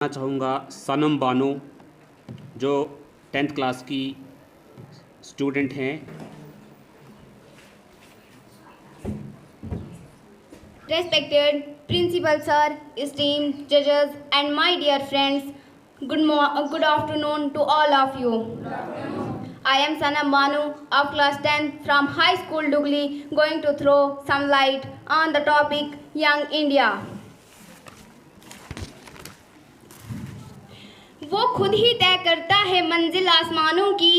मैं चाहूँगा सनम बानो जो 10th क्लास की स्टूडेंट हैं। Respected Principal Sir, esteemed judges and my dear friends, good afternoon to all of you. I am Sanam Banu of class 10 from High School Dugli, going to throw some light on the topic Young India. वो खुद ही तय करता है मंजिल आसमानों की,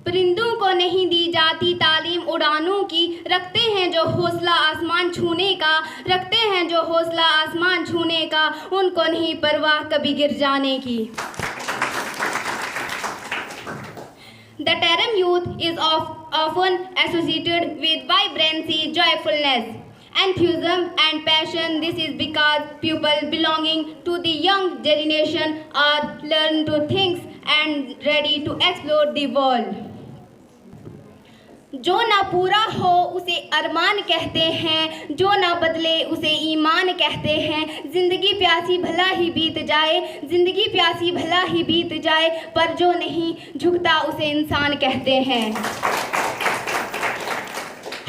परिंदों को नहीं दी जाती तालीम उड़ानों की। रखते हैं जो हौसला आसमान छूने का, रखते हैं जो हौसला आसमान छूने का, उनको नहीं परवाह कभी गिर जाने की। The term youth is often associated with vibrancy, joyfulness, enthusiasm and passion. This is because people belonging to the young generation are learn to think and ready to explore the world. जो ना पूरा हो उसे अरमान कहते हैं, जो ना बदले उसे ईमान कहते हैं। जिंदगी प्यासी भला ही बीत जाए, जिंदगी प्यासी भला ही बीत जाए, पर जो नहीं झुकता उसे इंसान कहते हैं।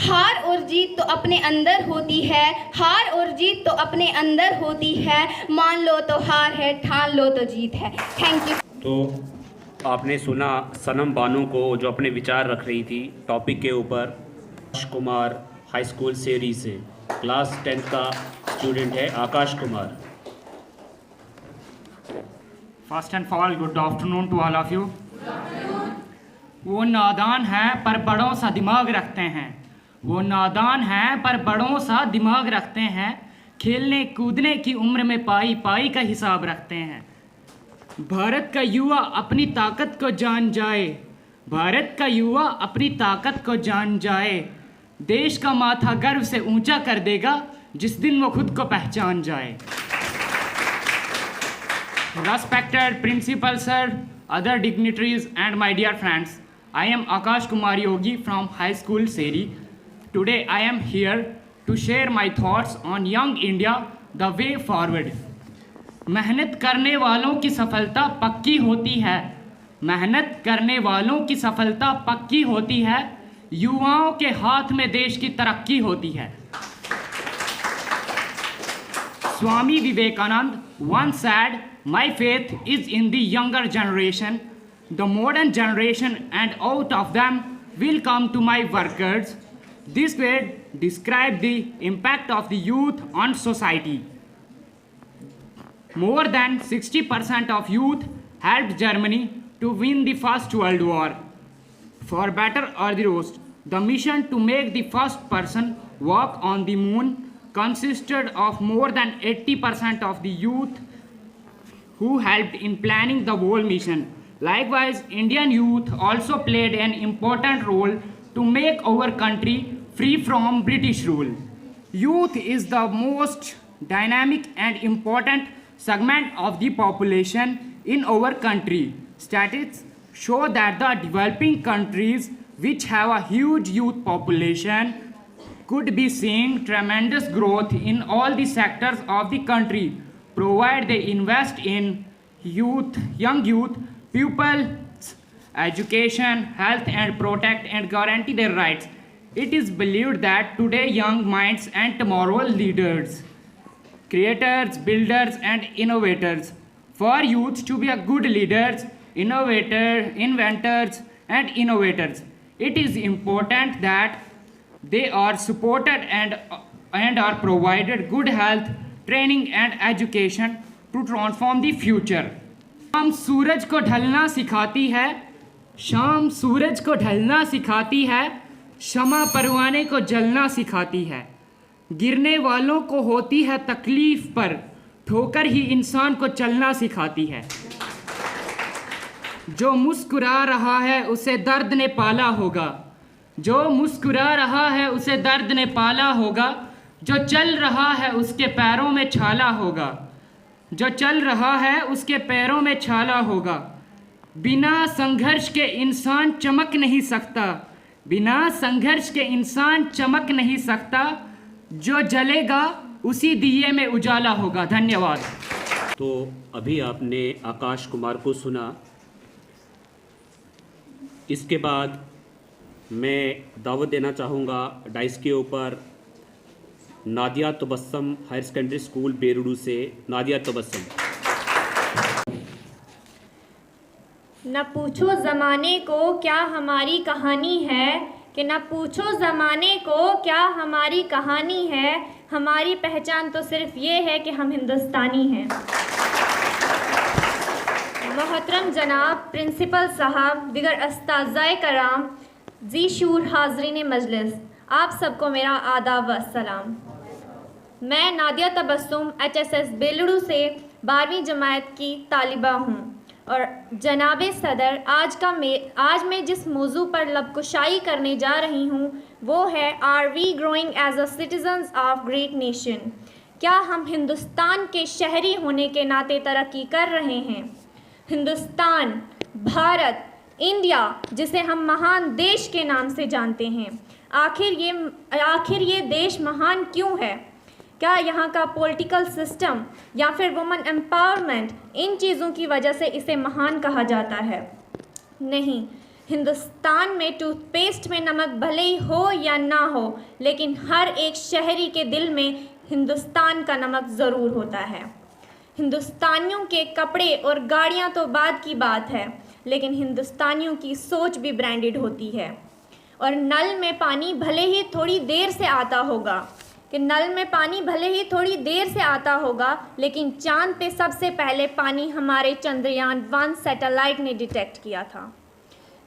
हार और जीत तो अपने अंदर होती है, हार और जीत तो अपने अंदर होती है। मान लो तो हार है, ठान लो तो जीत है। Thank you. तो आपने सुना सनम बानो को जो अपने विचार रख रही थी टॉपिक के ऊपर। आकाश कुमार हाई स्कूल सेरी से क्लास 10th का स्टूडेंट है Akash Kumar. First and all good afternoon to all of you. वो नादान हैं पर बड़ों सा दिमाग रखते हैं, वो नादान हैं पर बड़ों सा दिमाग रखते हैं। खेलने कूदने की उम्र में पाई पाई का हिसाब रखते हैं। भारत का युवा अपनी ताकत को जान जाए, भारत का युवा अपनी ताकत को जान जाए। देश का माथा गर्व से ऊंचा कर देगा जिस दिन वो खुद को पहचान जाए। Respected Principal Sir, other dignitaries and my dear friends, I am Akash Kumar Yogi from High School Seri. Today I am here to share my thoughts on Young India, the way forward. मेहनत करने वालों की सफलता पक्की होती है, मेहनत करने वालों की सफलता पक्की होती है। युवाओं के हाथ में देश की तरक्की होती है। Swami Vivekananda once said, "My faith is in the younger generation. The modern generation and out of them will come to my workers." This word describes the impact of the youth on society. More than 60% of youth helped Germany to win the First World War. For better or the worse, the mission to make the first person walk on the moon consisted of more than 80% of the youth who helped in planning the whole mission. Likewise, Indian youth also played an important role to make our country free from British rule. Youth is the most dynamic and important segment of the population in our country. Statistics show that the developing countries which have a huge youth population could be seeing tremendous growth in all the sectors of the country, provided they invest in young youth, pupils, education, health and protect and guarantee their rights. It is believed that today young minds and tomorrow leaders, creators, builders and innovators. For youth to be a good leaders, inventors and innovators, it is important that they are supported and are provided good health, training and education to transform the future. शाम सूरज को ढलना सिखाती है, शाम सूरज को ढलना सिखाती है, शमा परवाने को जलना सिखाती है। गिरने वालों को होती है तकलीफ पर, ठोकर ही इंसान को चलना सिखाती है। जो मुस्कुरा रहा है उसे दर्द ने पाला होगा, जो मुस्कुरा रहा है उसे दर्द ने पाला होगा। जो चल रहा है उसके पैरों में छाला होगा, जो चल रहा है उसके पैरों में छाला होगा। बिना संघर्ष के इंसान चमक नहीं सकता, बिना संघर्ष के इंसान चमक नहीं सकता। जो जलेगा उसी दिए में उजाला होगा। धन्यवाद। तो अभी आपने आकाश कुमार को सुना। इसके बाद मैं दावत देना चाहूँगा डाइस के ऊपर Nadia Tabassum higher secondary school Berudu से। नादिया तबस्सुम। न पूछो ज़माने को क्या हमारी कहानी है, कि न पूछो ज़माने को क्या हमारी कहानी है, हमारी पहचान तो सिर्फ ये है कि हम हिंदुस्तानी हैं। मोहतरम जनाब प्रिंसिपल साहब, दिगर अस्ताज़ाए कराम, जी शूर हाज़रीन मजलिस, आप सबको मेरा आदाब व सलाम। मैं नादिया तबस्सुम HSS बेलुडू से 12वीं जमात की तालिबा हूँ और जनाब सदर आज मैं जिस मौजू पर लबकुशाई करने जा रही हूँ वो है are we growing as a citizens of great nation. क्या हम हिंदुस्तान के शहरी होने के नाते तरक्की कर रहे हैं? हिंदुस्तान, भारत, इंडिया जिसे हम महान देश के नाम से जानते हैं, आखिर ये देश महान क्यों है? क्या यहाँ का पॉलिटिकल सिस्टम या फिर वुमेन एम्पावरमेंट, इन चीज़ों की वजह से इसे महान कहा जाता है? नहीं, हिंदुस्तान में टूथपेस्ट में नमक भले ही हो या ना हो, लेकिन हर एक शहरी के दिल में हिंदुस्तान का नमक ज़रूर होता है। हिंदुस्तानियों के कपड़े और गाड़ियाँ तो बाद की बात है, लेकिन हिंदुस्तानियों की सोच भी ब्रांडेड होती है। और नल में पानी भले ही थोड़ी देर से आता होगा, लेकिन चांद पे सबसे पहले पानी हमारे चंद्रयान 1 सैटेलाइट ने डिटेक्ट किया था।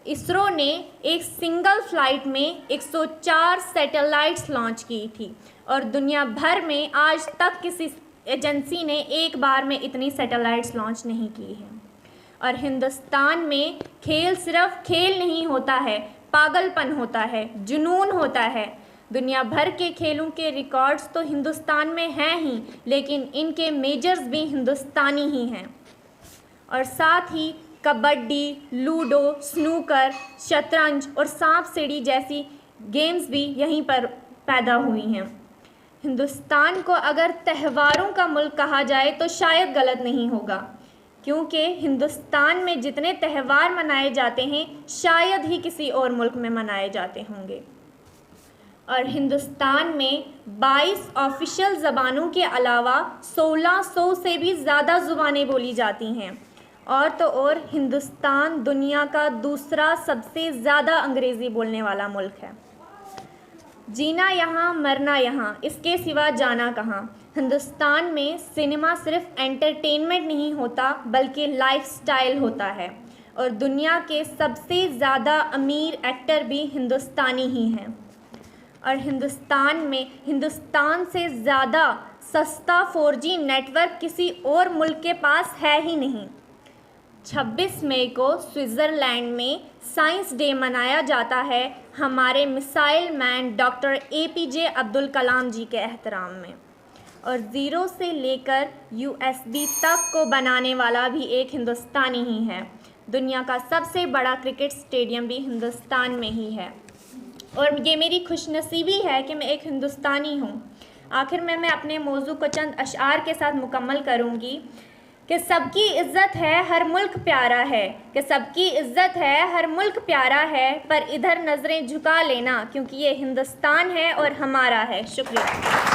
इसरो ने एक सिंगल फ्लाइट में 104 सैटेलाइट्स लॉन्च की थी और दुनिया भर में आज तक किसी एजेंसी ने एक बार में इतनी सैटेलाइट्स लॉन्च नहीं की है। और हिंदुस्तान में खेल सिर्फ खेल नहीं होता है, पागलपन होता है, जुनून होता है। दुनिया भर के खेलों के रिकॉर्ड्स तो हिंदुस्तान में हैं ही, लेकिन इनके मेजर्स भी हिंदुस्तानी ही हैं। और साथ ही कबड्डी, लूडो, स्नूकर, शतरंज और सांप सीढ़ी जैसी गेम्स भी यहीं पर पैदा हुई हैं। हिंदुस्तान को अगर त्योहारों का मुल्क कहा जाए तो शायद गलत नहीं होगा, क्योंकि हिंदुस्तान में जितने त्यौहार मनाए जाते हैं शायद ही किसी और मुल्क में मनाए जाते होंगे। और हिंदुस्तान में 22 ऑफिशियल ज़बानों के अलावा 1600 से भी ज़्यादा ज़ुबानें बोली जाती हैं। और तो और हिंदुस्तान दुनिया का दूसरा सबसे ज़्यादा अंग्रेज़ी बोलने वाला मुल्क है। जीना यहाँ, मरना यहाँ, इसके सिवा जाना कहाँ। हिंदुस्तान में सिनेमा सिर्फ एंटरटेनमेंट नहीं होता, बल्कि लाइफस्टाइल होता है। और दुनिया के सबसे ज़्यादा अमीर एक्टर भी हिंदुस्तानी ही हैं। और हिंदुस्तान से ज़्यादा सस्ता 4G नेटवर्क किसी और मुल्क के पास है ही नहीं। 26 मई को स्विट्ज़रलैंड में साइंस डे मनाया जाता है हमारे missile man doctor APJ Abdul Kalam ji के एहतराम में। और ज़ीरो से लेकर USB तक को बनाने वाला भी एक हिंदुस्तानी ही है। दुनिया का सबसे बड़ा क्रिकेट स्टेडियम भी हिंदुस्तान में ही है। और ये मेरी खुशनसीबी है कि मैं एक हिंदुस्तानी हूँ। आखिर में मैं अपने मौजू को चंद अशआर के साथ मुकम्मल करूँगी कि सबकी इज़्ज़त है, हर मुल्क प्यारा है, कि सबकी इज़्ज़त है, हर मुल्क प्यारा है, पर इधर नज़रें झुका लेना क्योंकि ये हिंदुस्तान है और हमारा है। शुक्रिया।